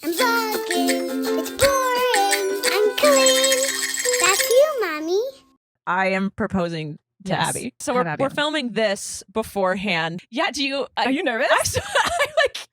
I'm vlogging. It's boring. I'm Colleen. That's you, Mommy. I am proposing to Yes. Abby. So Have we're, Abby we're on. filming this beforehand. Yeah, do you... Are you nervous?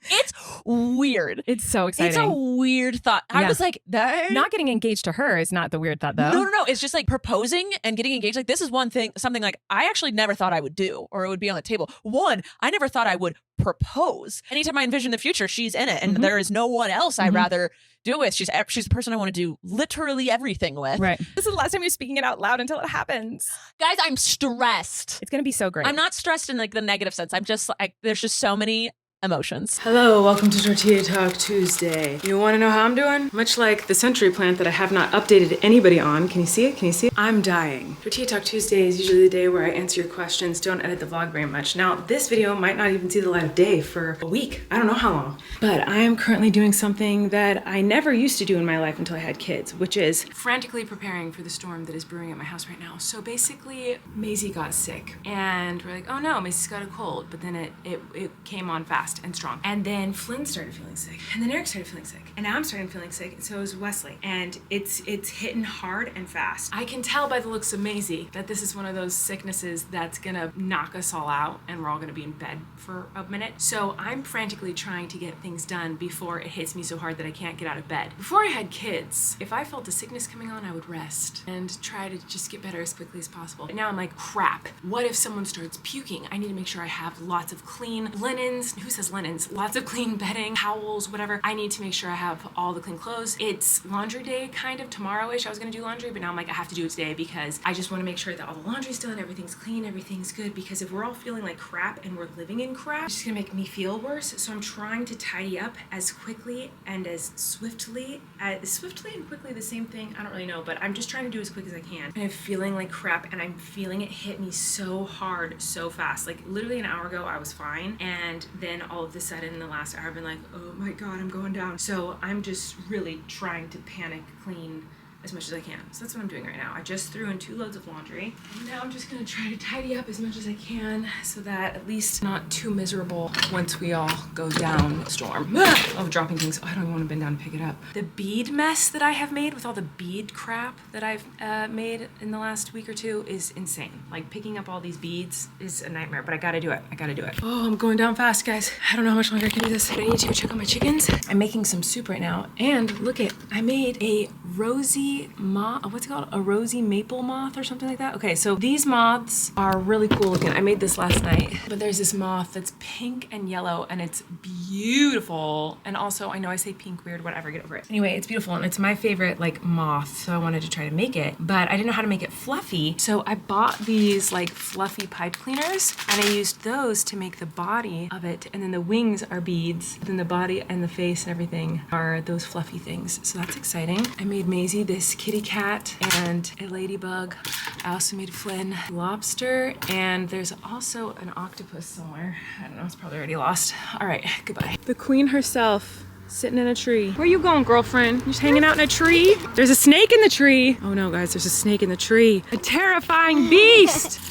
It's weird. It's so It's a exciting. weird thought. I Yeah. was like, that... Not getting engaged to her is not the weird thought, though. No. It's just like proposing and getting engaged. Like, this is one thing, something like I actually never thought I would do, or it would be on the table. One, I never thought I would propose. Anytime I envision the future, she's in it, and there is no one else I'd rather do it with. She's the person I want to do literally everything with. Right. This is the last time you're speaking it out loud until it happens. Guys, I'm stressed. It's going to be so great. I'm not stressed in like the negative sense. I'm just like, there's just so many emotions. Hello, welcome to Tortilla Talk Tuesday. You want to know how I'm doing? Much like the century plant that I have not updated anybody on. Can you see it? Can you see it? I'm dying. Tortilla Talk Tuesday is usually the day where I answer your questions, don't edit the vlog very much. Now, this video might not even see the light of day for a week. I don't know how long. But I am currently doing something that I never used to do in my life until I had kids, which is frantically preparing for the storm that is brewing at my house right now. So basically, Maisie got sick. And we're like, oh no, Maisie's got a cold. But then it came on fast and strong. And then Flynn started feeling sick. And then Eric started feeling sick. And now I'm starting feeling sick, and so is Wesley. And it's hitting hard and fast. I can tell by the looks of Maisie that this is one of those sicknesses that's gonna knock us all out, and we're all gonna be in bed for a minute. So I'm frantically trying to get things done before it hits me so hard that I can't get out of bed. Before I had kids, if I felt a sickness coming on, I would rest and try to just get better as quickly as possible. But now I'm like, crap, what if someone starts puking? I need to make sure I have lots of clean linens. Who says linens? Lots of clean bedding, towels, whatever. I need to make sure I have all the clean clothes. It's laundry day kind of tomorrow-ish. I was gonna do laundry, but now I'm like, I have to do it today because I just wanna make sure that all the laundry's done, everything's clean, everything's good, because if we're all feeling like crap and we're living in crap, it's just gonna make me feel worse. So I'm trying to tidy up as quickly and as swiftly and quickly the same thing, I don't really know, but I'm just trying to do as quick as I can. And I'm feeling like crap, and I'm feeling it hit me so hard, so fast. Like literally an hour ago, I was fine, and then all of a sudden in the last hour I've been like, oh my god, I'm going down. So I'm just really trying to panic clean as much as I can. So that's what I'm doing right now. I just threw in 2 loads of laundry, and now I'm just gonna try to tidy up as much as I can so that at least not too miserable once we all go down the storm. Oh, dropping things. Oh, I don't even want to bend down and pick it up. The bead mess that I have made with all the bead crap that I've made in the last week or two is insane. Like picking up all these beads is a nightmare, but I gotta do it. I gotta do it. Oh, I'm going down fast, guys. I don't know how much longer I can do this, but I need to go check on my chickens. I'm making some soup right now, and look it, I made a rosy moth, what's it called? A rosy maple moth or something like that? Okay, so these moths are really cool looking. I made this last night, but there's this moth that's pink and yellow, and it's beautiful. And also, I know I say pink weird, whatever, get over it. Anyway, it's beautiful, and it's my favorite like moth, so I wanted to try to make it, but I didn't know how to make it fluffy, so I bought these like fluffy pipe cleaners, and I used those to make the body of it, and then the wings are beads, then the body and the face and everything are those fluffy things, so that's exciting. I made Maisie this kitty cat and a ladybug. I also made Flynn lobster, and there's also an octopus somewhere. I don't know, it's probably already lost. All right, goodbye. The queen herself, sitting in a tree. Where you going, girlfriend? You just hanging out in a tree? There's a snake in the tree. Oh no, guys, there's a snake in the tree. A terrifying beast.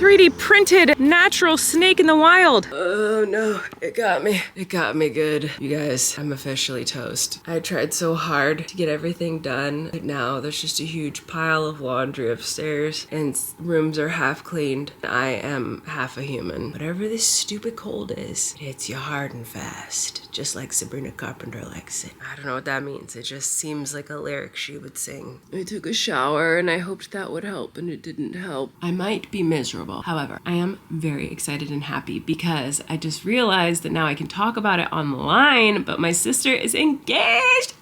3D printed natural snake in the wild. Oh no, it got me. It got me good. You guys, I'm officially toast. I tried so hard to get everything done, but now there's just a huge pile of laundry upstairs, and rooms are half cleaned. I am half a human. Whatever this stupid cold is, it hits you hard and fast, just like Sabrina Carpenter likes it. I don't know what that means. It just seems like a lyric she would sing. I took a shower and I hoped that would help, and it didn't help. I might be miserable. However, I am very excited and happy because I just realized that now I can talk about it online, but my sister is engaged.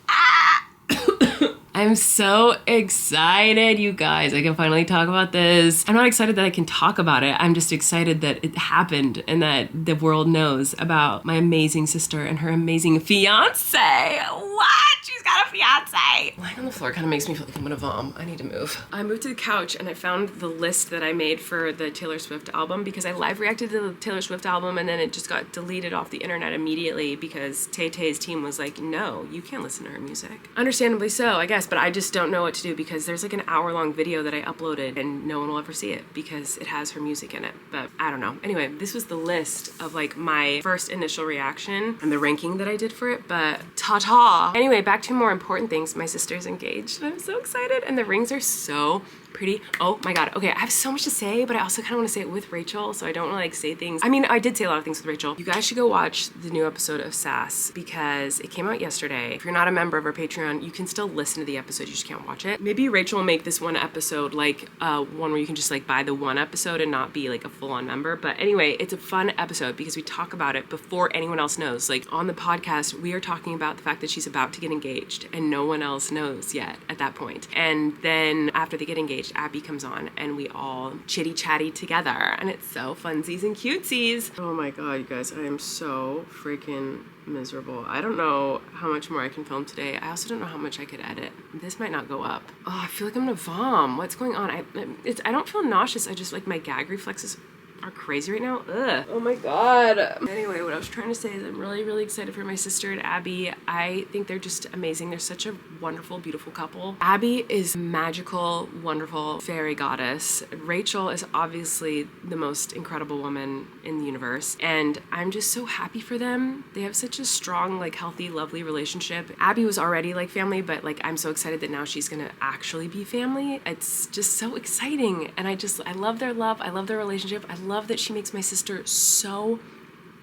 I'm so excited, you guys. I can finally talk about this. I'm not excited that I can talk about it. I'm just excited that it happened and that the world knows about my amazing sister and her amazing fiance. What? She's got a fiance. Lying on the floor kind of makes me feel like I'm gonna vom. I need to move. I moved to the couch and I found the list that I made for the Taylor Swift album because I live reacted to the Taylor Swift album, and then it just got deleted off the internet immediately because Tay Tay's team was like, no, you can't listen to her music. Understandably so, I guess. but I just don't know what to do because there's like an hour-long video that I uploaded and no one will ever see it because it has her music in it. But I don't know. Anyway, this was the list of like my first initial reaction and the ranking that I did for it, but ta-ta. Anyway, back to more important things. My sister's engaged and I'm so excited and the rings are so pretty. Oh my God. Okay, I have so much to say, but I also kind of want to say it with Rachel, so I don't want to like say things. I mean, I did say a lot of things with Rachel. You guys should go watch the new episode of Sass because it came out yesterday. If you're not a member of our Patreon, you can still listen to the episode, you just can't watch it. Maybe Rachel will make this one episode like one where you can just like buy the one episode and not be like a full-on member. But anyway, it's a fun episode because we talk about it before anyone else knows. Like on the podcast, we are talking about the fact that she's about to get engaged and no one else knows yet at that point. And then after they get engaged, Abby comes on and we all chitty chatty together and it's so funsies and cutesies. Oh my God, you guys, I am so freaking miserable. I don't know how much more I can film today. I also don't know how much I could edit. This might not go up. Oh, I feel like I'm gonna vom. What's going on? I don't feel nauseous. I just like my gag reflexes are crazy right now. Ugh. Oh my God. Anyway, what I was trying to say is I'm really, really excited for my sister and Abby. I think they're just amazing. They're such a wonderful, beautiful couple. Abby is magical, wonderful fairy goddess. Rachel is obviously the most incredible woman in the universe. And I'm just so happy for them. They have such a strong, like healthy, lovely relationship. Abby was already like family, but like I'm so excited that now she's gonna actually be family. It's just so exciting. And I love their love. I love their relationship. I love that she makes my sister so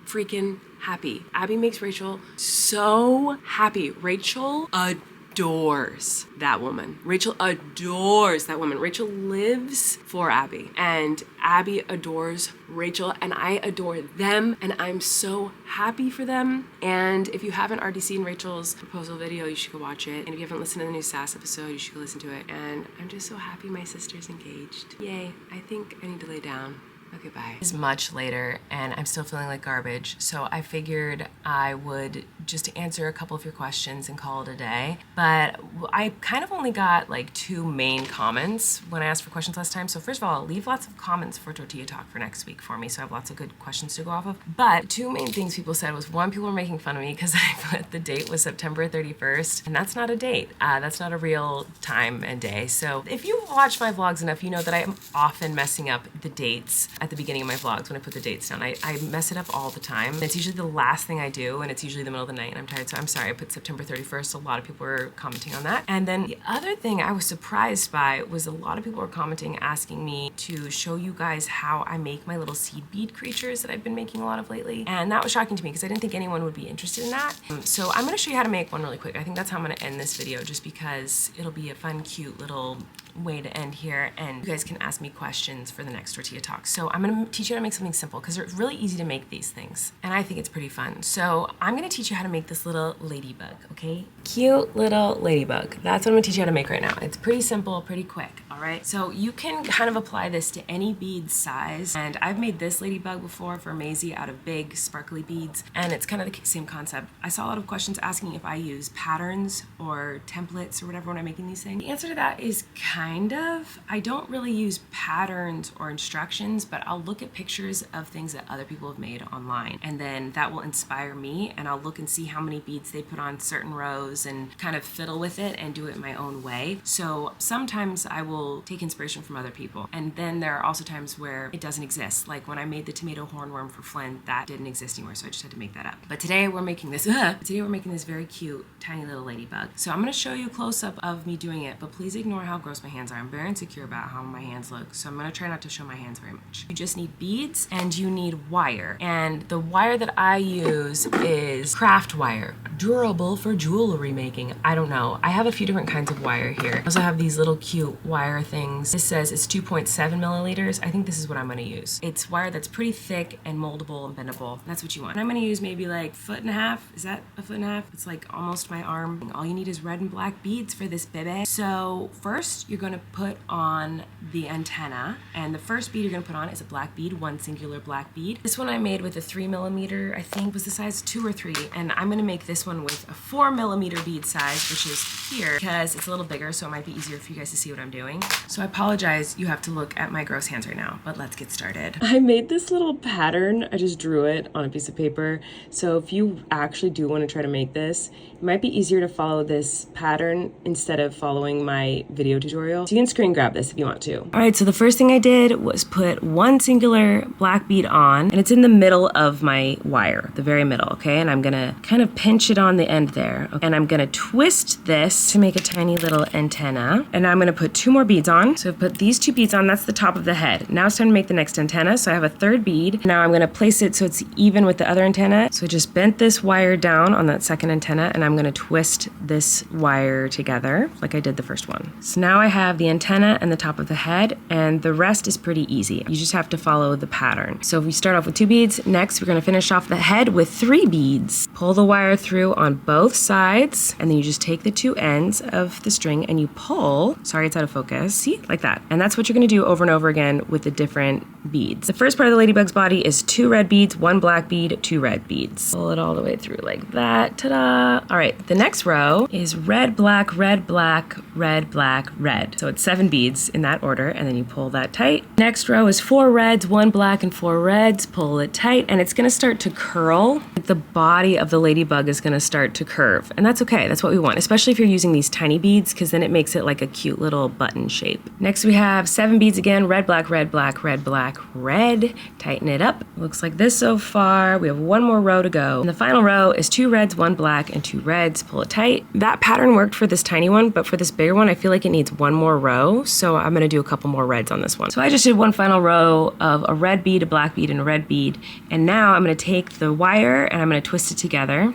freaking happy. Abby makes Rachel so happy. Rachel adores that woman. Rachel adores that woman. Rachel lives for Abby and Abby adores Rachel and I adore them and I'm so happy for them. And if you haven't already seen Rachel's proposal video, you should go watch it. And if you haven't listened to the new Sass episode, you should go listen to it. And I'm just so happy my sister's engaged. Yay. I think I need to lay down. Okay, bye. It's much later and I'm still feeling like garbage. So I figured I would just answer a couple of your questions and call it a day. But I kind of only got like 2 main comments when I asked for questions last time. So first of all, leave lots of comments for Tortilla Talk for next week for me. So I have lots of good questions to go off of. But 2 main things people said was, one, people were making fun of me because I put the date was September 31st. And that's not a date. That's not a real time and day. So if you watch my vlogs enough, you know that I am often messing up the dates at the beginning of my vlogs when I put the dates down. I mess it up all the time. And it's usually the last thing I do and it's usually the middle of the night and I'm tired. So I'm sorry I put September 31st. A lot of people were commenting on that. And then the other thing I was surprised by was a lot of people were commenting asking me to show you guys how I make my little seed bead creatures that I've been making a lot of lately. And that was shocking to me because I didn't think anyone would be interested in that. So I'm gonna show you how to make one really quick. I think that's how I'm gonna end this video just because it'll be a fun, cute little way to end here and you guys can ask me questions for the next Tortilla Talk. So I'm gonna teach you how to make something simple because it's really easy to make these things and I think it's pretty fun. So I'm gonna teach you how to make this little ladybug, okay? Cute little ladybug. That's what I'm gonna teach you how to make right now. It's pretty simple, pretty quick, all right? So you can kind of apply this to any bead size and I've made this ladybug before for Maisie out of big sparkly beads and it's kind of the same concept. I saw a lot of questions asking if I use patterns or templates or whatever when I'm making these things. The answer to that is kind of. I don't really use patterns or instructions, but I'll look at pictures of things that other people have made online and then that will inspire me and I'll look and see how many beads they put on certain rows and kind of fiddle with it and do it my own way. So sometimes I will take inspiration from other people and then there are also times where it doesn't exist. Like when I made the tomato hornworm for Flynn, that didn't exist anymore, so I just had to make that up. But today we're making this very cute tiny little ladybug. So I'm gonna show you a close-up of me doing it, but please ignore how gross my hands are. I'm very insecure about how my hands look, so I'm gonna try not to show my hands very much. You just need beads and you need wire. And the wire that I use is craft wire, durable for jewelry making. I don't know. I have a few different kinds of wire here. I also have these little cute wire things. This says it's 2.7 milliliters. I think this is what I'm gonna use. It's wire that's pretty thick and moldable and bendable. That's what you want. And I'm gonna use maybe like 1.5 feet. Is that 1.5 feet? It's like almost my arm. All you need is red and black beads for this baby. So first you're going to put on the antenna. And the first bead you're going to put on is a black bead, one singular black bead. This one I made with a 3mm, I think was the size 2 or 3. And I'm going to make this one with a 4mm bead size, which is here, because it's a little bigger, so it might be easier for you guys to see what I'm doing. So I apologize, you have to look at my gross hands right now, but let's get started. I made this little pattern. I just drew it on a piece of paper. So if you actually do want to try to make this, it might be easier to follow this pattern instead of following my video tutorial. So you can screen grab this if you want to. All right, so the first thing I did was put one singular black bead on, and it's in the middle of my wire, the very middle, okay? And I'm gonna kind of pinch it on the end there. And I'm gonna twist this to make a tiny little antenna. And I'm gonna put 2 more beads on. So I've put these 2 beads on, that's the top of the head. Now it's time to make the next antenna. So I have a 3rd bead. Now I'm gonna place it so it's even with the other antenna. So I just bent this wire down on that 2nd antenna, and I'm gonna twist this wire together like I did the first one. So now I have the antenna and the top of the head, and the rest is pretty easy. You just have to follow the pattern. So if we start off with 2 beads, next we're gonna finish off the head with 3 beads. Pull the wire through on both sides, and then you just take the 2 ends of the string and you pull. Sorry, it's out of focus. See? Like that. And that's what you're gonna do over and over again with the different beads. The first part of the ladybug's body is 2 red beads, 1 black bead, 2 red beads. Pull it all the way through like that. Ta-da! All right, the next row is red, black, red, black, red, black, red. So it's 7 beads in that order, and then you pull that tight. Next row is 4 reds, 1 black, and 4 reds. Pull it tight, and it's gonna start to curl. The body of the ladybug is gonna start to curve, and that's okay. That's what we want, especially if you're using these tiny beads, because then it makes it like a cute little button shape. Next we have 7 beads again, red, black, red, black, red, black, red. Tighten it up. Looks like this so far. We have 1 more row to go. And the final row is 2 reds, 1 black, and 2 reds. Pull it tight. That pattern worked for this tiny one, but for this bigger one, I feel like it needs 1 more row, so I'm gonna do a couple more reds on this one. So I just did 1 final row of a red bead, a black bead, and a red bead, and now I'm gonna take the wire and I'm gonna twist it together.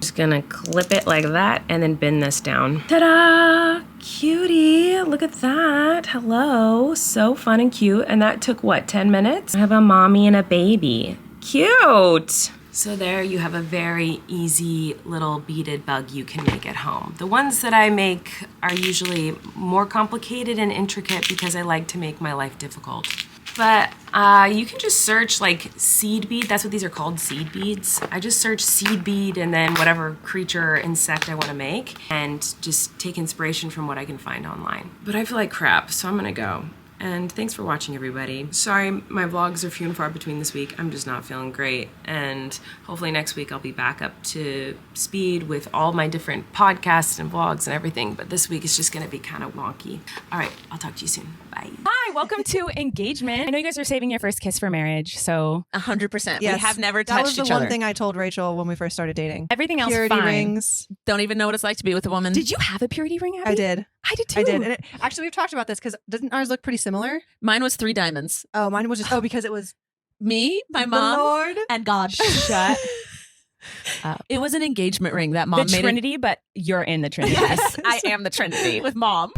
Just gonna clip it like that and then bend this down. Ta-da! Cutie, look at that. Hello, so fun and cute. And that took what, 10 minutes? I have a mommy and a baby. Cute! So there you have a very easy little beaded bug you can make at home. The ones that I make are usually more complicated and intricate because I like to make my life difficult. But you can just search like seed bead. That's what these are called, seed beads. I just search seed bead and then whatever creature or insect I want to make and just take inspiration from what I can find online. But I feel like crap, so I'm gonna go. And thanks for watching, everybody. Sorry, my vlogs are few and far between this week. I'm just not feeling great. And hopefully next week I'll be back up to speed with all my different podcasts and vlogs and everything. But this week is just gonna be kind of wonky. All right, I'll talk to you soon. Bye. Hi, welcome to engagement. I know you guys are saving your first kiss for marriage, so 100%. Yes. We have never That touched was the each one other. thing I told Rachel when we first started dating. everything else Purity fine. rings. Don't even know what it's like to be with a woman. Did you have a purity ring, Abby? I did. I did too. I did. And actually, we've talked about this because doesn't ours look pretty similar? Mine was 3 diamonds. Oh, mine was just because it was Me, my the mom, Lord. and God. Shut It was an engagement ring that mom the made. Trinity, but you're in the Trinity. Yes, I am the Trinity with mom.